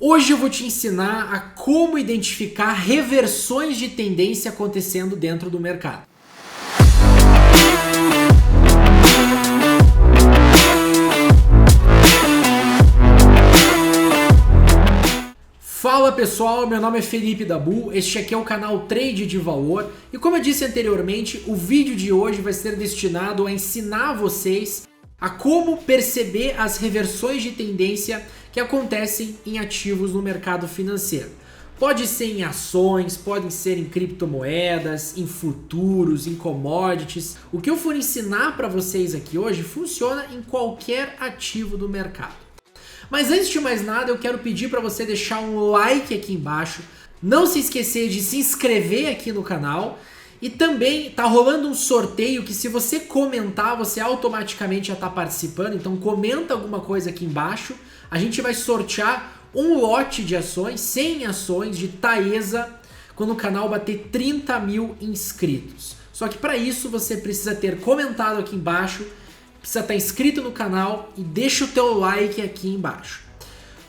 Hoje eu vou te ensinar a como identificar reversões de tendência acontecendo dentro do mercado. Fala pessoal, meu nome é Felipe Dabu, este aqui é o canal Trade de Valor e como eu disse anteriormente, o vídeo de hoje vai ser destinado a ensinar vocês a como perceber as reversões de tendência que acontecem em ativos no mercado financeiro. Pode ser em ações, podem ser em criptomoedas, em futuros, em commodities. O que eu for ensinar para vocês aqui hoje funciona em qualquer ativo do mercado. Mas antes de mais nada, eu quero pedir para você deixar um like aqui embaixo, não se esquecer de se inscrever aqui no canal e também tá rolando um sorteio que se você comentar, você automaticamente já está participando, então comenta alguma coisa aqui embaixo, a gente vai sortear um lote de ações, 100 ações de Taesa, quando o canal bater 30 mil inscritos. Só que para isso você precisa ter comentado aqui embaixo, precisa estar inscrito no canal e deixa o teu like aqui embaixo.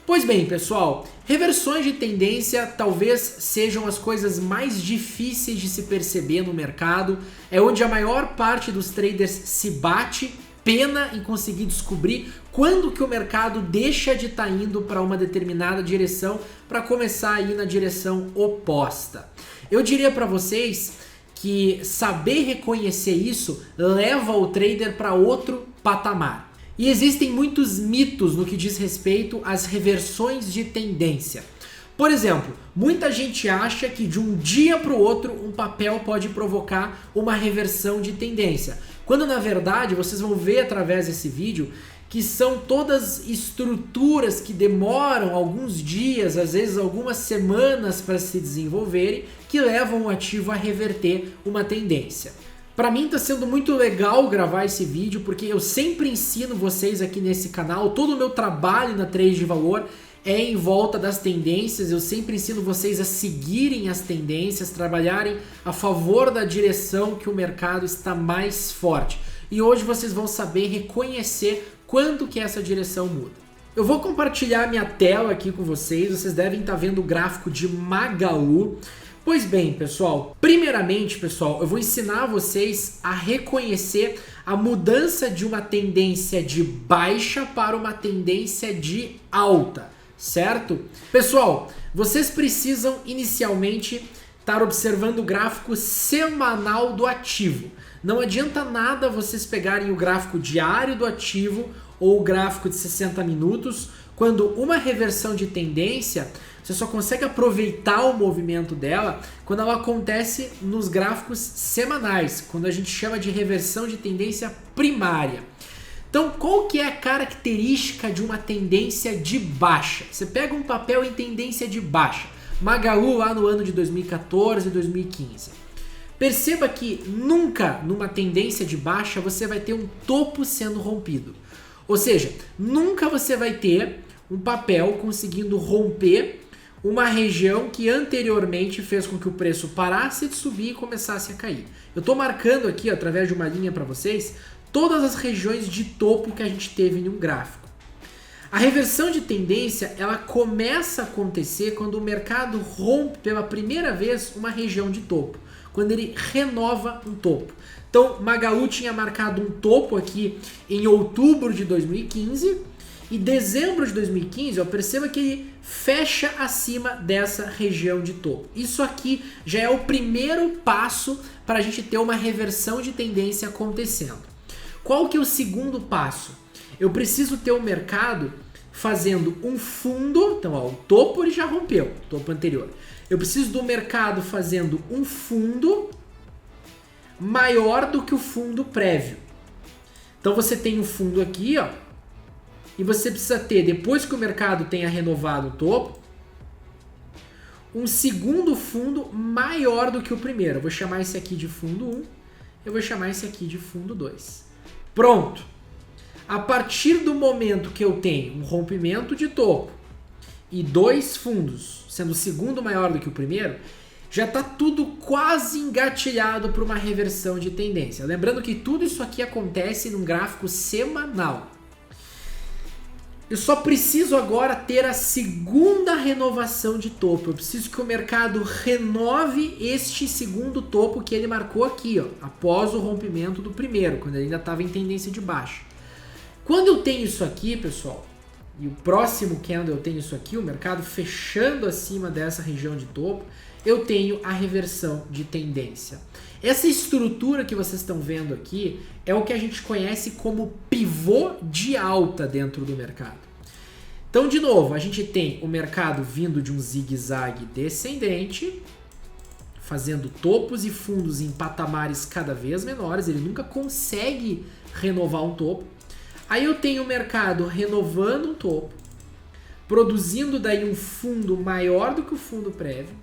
Pois bem, pessoal, reversões de tendência talvez sejam as coisas mais difíceis de se perceber no mercado. É onde a maior parte dos traders se bate, pena em conseguir descobrir quando que o mercado deixa de estar indo para uma determinada direção para começar a ir na direção oposta. Eu diria para vocês que saber reconhecer isso leva o trader para outro patamar. E existem muitos mitos no que diz respeito às reversões de tendência. Por exemplo, muita gente acha que de um dia para o outro um papel pode provocar uma reversão de tendência. Quando na verdade vocês vão ver através desse vídeo que são todas estruturas que demoram alguns dias, às vezes algumas semanas para se desenvolverem, que levam o ativo a reverter uma tendência. Para mim está sendo muito legal gravar esse vídeo, porque eu sempre ensino vocês aqui nesse canal, todo o meu trabalho na Trade de Valor é em volta das tendências, eu sempre ensino vocês a seguirem as tendências, trabalharem a favor da direção que o mercado está mais forte. E hoje vocês vão saber reconhecer quando que essa direção muda. Eu vou compartilhar minha tela aqui com vocês, vocês devem estar vendo o gráfico de Magalu. Pois bem, pessoal, primeiramente, pessoal, eu vou ensinar vocês a reconhecer a mudança de uma tendência de baixa para uma tendência de alta, certo? Pessoal, vocês precisam inicialmente estar observando o gráfico semanal do ativo. Não adianta nada vocês pegarem o gráfico diário do ativo ou o gráfico de 60 minutos, quando uma reversão de tendência, você só consegue aproveitar o movimento dela quando ela acontece nos gráficos semanais, quando a gente chama de reversão de tendência primária. Então, qual que é a característica de uma tendência de baixa? Você pega um papel em tendência de baixa, Magalu lá no ano de 2014 e 2015. Perceba que nunca numa tendência de baixa você vai ter um topo sendo rompido. Ou seja, nunca você vai ter um papel conseguindo romper uma região que anteriormente fez com que o preço parasse de subir e começasse a cair. Eu estou marcando aqui, ó, através de uma linha para vocês, todas as regiões de topo que a gente teve em um gráfico. A reversão de tendência, ela começa a acontecer quando o mercado rompe pela primeira vez uma região de topo, quando ele renova um topo. Então, Magalu tinha marcado um topo aqui em outubro de 2015 e dezembro de 2015, ó, perceba que ele fecha acima dessa região de topo. Isso aqui já é o primeiro passo para a gente ter uma reversão de tendência acontecendo. Qual que é o segundo passo? Eu preciso ter o mercado fazendo um fundo, então ó, o topo ele já rompeu, o topo anterior. Eu preciso do mercado fazendo um fundo maior do que o fundo prévio. Então você tem um fundo aqui, ó, e você precisa ter, depois que o mercado tenha renovado o topo, um segundo fundo maior do que o primeiro. Eu vou chamar esse aqui de fundo 1, eu vou chamar esse aqui de fundo 2. Pronto! A partir do momento que eu tenho um rompimento de topo e dois fundos, sendo o segundo maior do que o primeiro, já está tudo quase engatilhado para uma reversão de tendência. Lembrando que tudo isso aqui acontece num gráfico semanal. Eu só preciso agora ter a segunda renovação de topo. Eu preciso que o mercado renove este segundo topo que ele marcou aqui, ó, após o rompimento do primeiro, quando ele ainda estava em tendência de baixa. Quando eu tenho isso aqui, pessoal, e o próximo candle eu tenho isso aqui, o mercado fechando acima dessa região de topo, eu tenho a reversão de tendência. Essa estrutura que vocês estão vendo aqui é o que a gente conhece como pivô de alta dentro do mercado. Então, de novo, a gente tem o mercado vindo de um zigue-zague descendente, fazendo topos e fundos em patamares cada vez menores, ele nunca consegue renovar um topo. Aí eu tenho o mercado renovando um topo, produzindo daí um fundo maior do que o fundo prévio,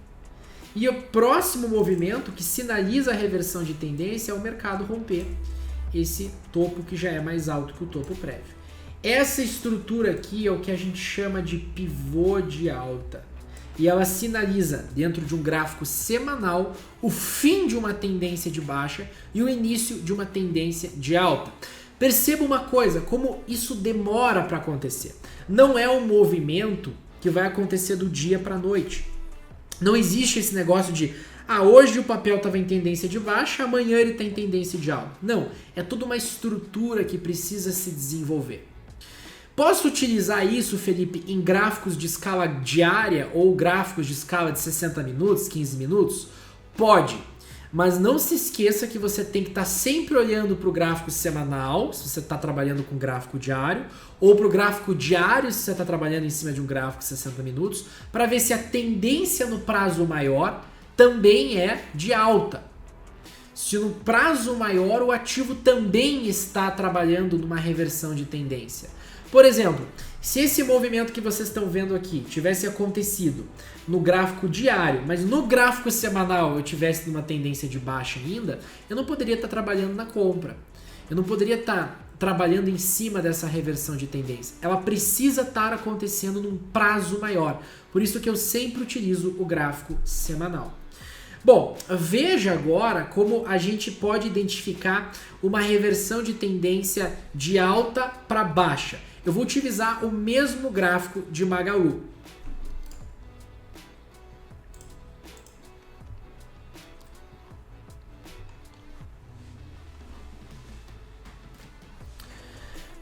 e o próximo movimento que sinaliza a reversão de tendência é o mercado romper esse topo que já é mais alto que o topo prévio. Essa estrutura aqui é o que a gente chama de pivô de alta. E ela sinaliza, dentro de um gráfico semanal, o fim de uma tendência de baixa e o início de uma tendência de alta. Perceba uma coisa, como isso demora para acontecer. Não é um movimento que vai acontecer do dia para a noite. Não existe esse negócio de, hoje o papel estava em tendência de baixa, amanhã ele está em tendência de alta. Não, é toda uma estrutura que precisa se desenvolver. Posso utilizar isso, Felipe, em gráficos de escala diária ou gráficos de escala de 60 minutos, 15 minutos? Pode, mas não se esqueça que você tem que estar sempre olhando para o gráfico semanal, se você está trabalhando com gráfico diário, ou para o gráfico diário, se você está trabalhando em cima de um gráfico de 60 minutos, para ver se a tendência no prazo maior também é de alta. Se no prazo maior o ativo também está trabalhando numa reversão de tendência. Por exemplo, se esse movimento que vocês estão vendo aqui tivesse acontecido no gráfico diário, mas no gráfico semanal eu tivesse numa tendência de baixa ainda, eu não poderia estar trabalhando na compra. Eu não poderia estar trabalhando em cima dessa reversão de tendência. Ela precisa estar acontecendo num prazo maior. Por isso que eu sempre utilizo o gráfico semanal. Bom, veja agora como a gente pode identificar uma reversão de tendência de alta para baixa. Eu vou utilizar o mesmo gráfico de Magalu.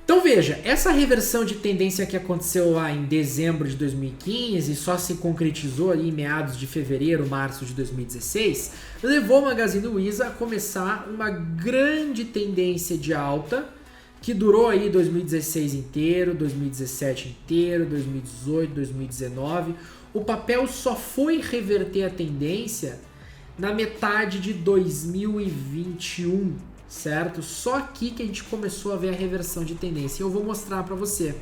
Então veja, essa reversão de tendência que aconteceu lá em dezembro de 2015 e só se concretizou ali em meados de fevereiro, março de 2016, levou o Magazine Luiza a começar uma grande tendência de alta que durou aí 2016 inteiro, 2017 inteiro, 2018, 2019. O papel só foi reverter a tendência na metade de 2021. Certo? Só aqui que a gente começou a ver a reversão de tendência. Eu vou mostrar para você.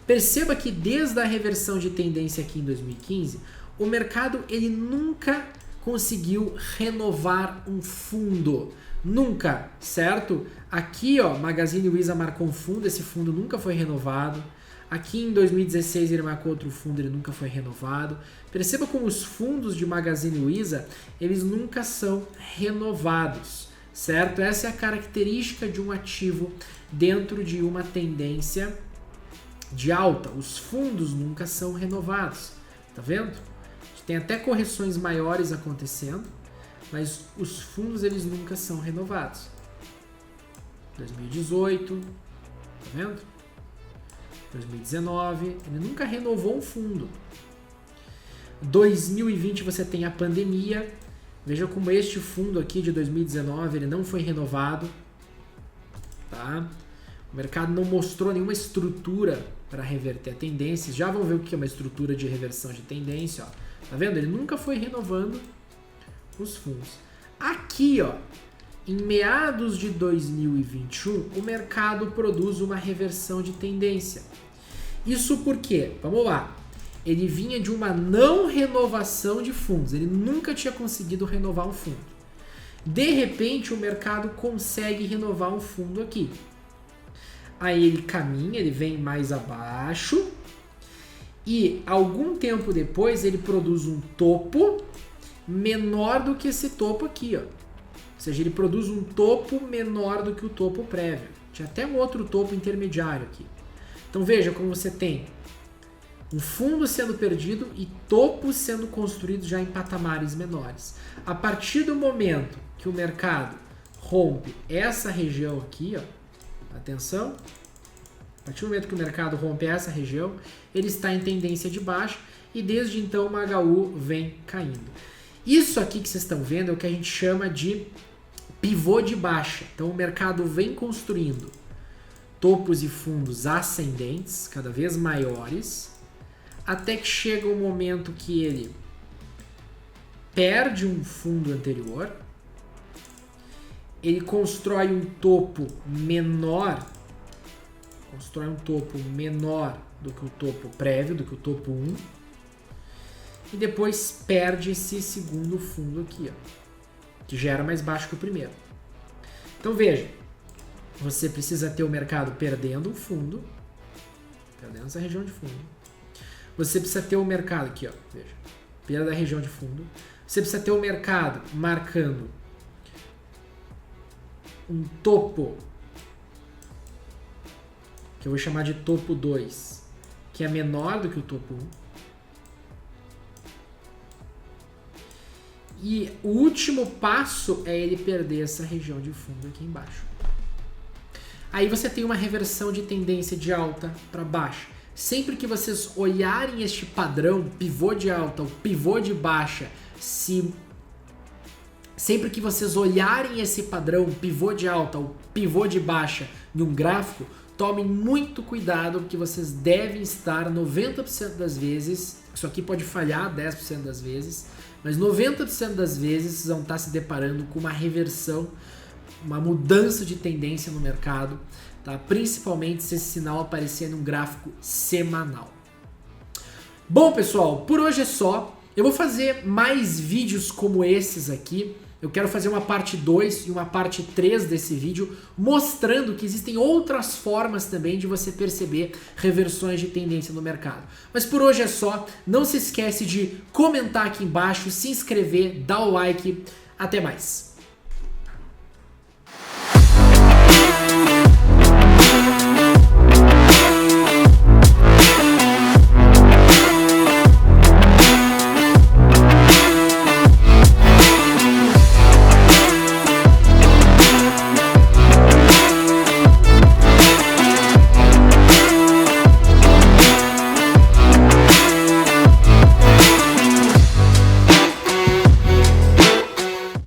Perceba que desde a reversão de tendência aqui em 2015, o mercado ele nunca conseguiu renovar um fundo. Nunca, certo? Aqui, ó, Magazine Luiza marcou um fundo, esse fundo nunca foi renovado. Aqui em 2016 ele marcou outro fundo, ele nunca foi renovado. Perceba como os fundos de Magazine Luiza, eles nunca são renovados. Certo? Essa é a característica de um ativo dentro de uma tendência de alta. Os fundos nunca são renovados. Tá vendo? A gente tem até correções maiores acontecendo, mas os fundos eles nunca são renovados. 2018, tá vendo? 2019, ele nunca renovou um fundo. 2020 você tem a pandemia. Veja como este fundo aqui de 2019 ele não foi renovado, tá? O mercado não mostrou nenhuma estrutura para reverter a tendência. Já vão ver o que é uma estrutura de reversão de tendência, ó. Tá vendo? Ele nunca foi renovando os fundos. Aqui, ó, em meados de 2021, o mercado produz uma reversão de tendência. Isso por quê? Vamos lá. Ele vinha de uma não renovação de fundos. Ele nunca tinha conseguido renovar um fundo. De repente, o mercado consegue renovar um fundo aqui. Aí ele caminha, ele vem mais abaixo. E algum tempo depois, ele produz um topo menor do que esse topo aqui, ó. Ou seja, ele produz um topo menor do que o topo prévio. Tinha até um outro topo intermediário aqui. Então veja como você tem um fundo sendo perdido e topos sendo construídos já em patamares menores. A partir do momento que o mercado rompe essa região aqui, ó, atenção, a partir do momento que o mercado rompe essa região, ele está em tendência de baixa e desde então o HU vem caindo. Isso aqui que vocês estão vendo é o que a gente chama de pivô de baixa. Então o mercado vem construindo topos e fundos ascendentes, cada vez maiores, até que chega um momento que ele perde um fundo anterior, ele constrói um topo menor, do que o topo prévio, do que o topo 1, e depois perde esse segundo fundo aqui, ó, que já era mais baixo que o primeiro. Então veja, você precisa ter o mercado perdendo um fundo, perdendo essa região de fundo. Você precisa ter o mercado aqui, ó, veja, perda da região de fundo. Você precisa ter o mercado marcando um topo, que eu vou chamar de topo 2, que é menor do que o topo 1. E o último passo é ele perder essa região de fundo aqui embaixo. Aí você tem uma reversão de tendência de alta para baixa. Sempre que vocês olharem este padrão, pivô de alta ou pivô de baixa, sempre que vocês olharem esse padrão, pivô de alta ou pivô de baixa em um gráfico, tomem muito cuidado, porque vocês devem estar 90% das vezes, isso aqui pode falhar 10% das vezes, mas 90% das vezes vocês vão estar se deparando com uma reversão, uma mudança de tendência no mercado, tá? Principalmente se esse sinal aparecer num gráfico semanal. Bom, pessoal, por hoje é só. Eu vou fazer mais vídeos como esses aqui. Eu quero fazer uma parte 2 e uma parte 3 desse vídeo, mostrando que existem outras formas também de você perceber reversões de tendência no mercado. Mas por hoje é só. Não se esquece de comentar aqui embaixo, se inscrever, dar o like. Até mais!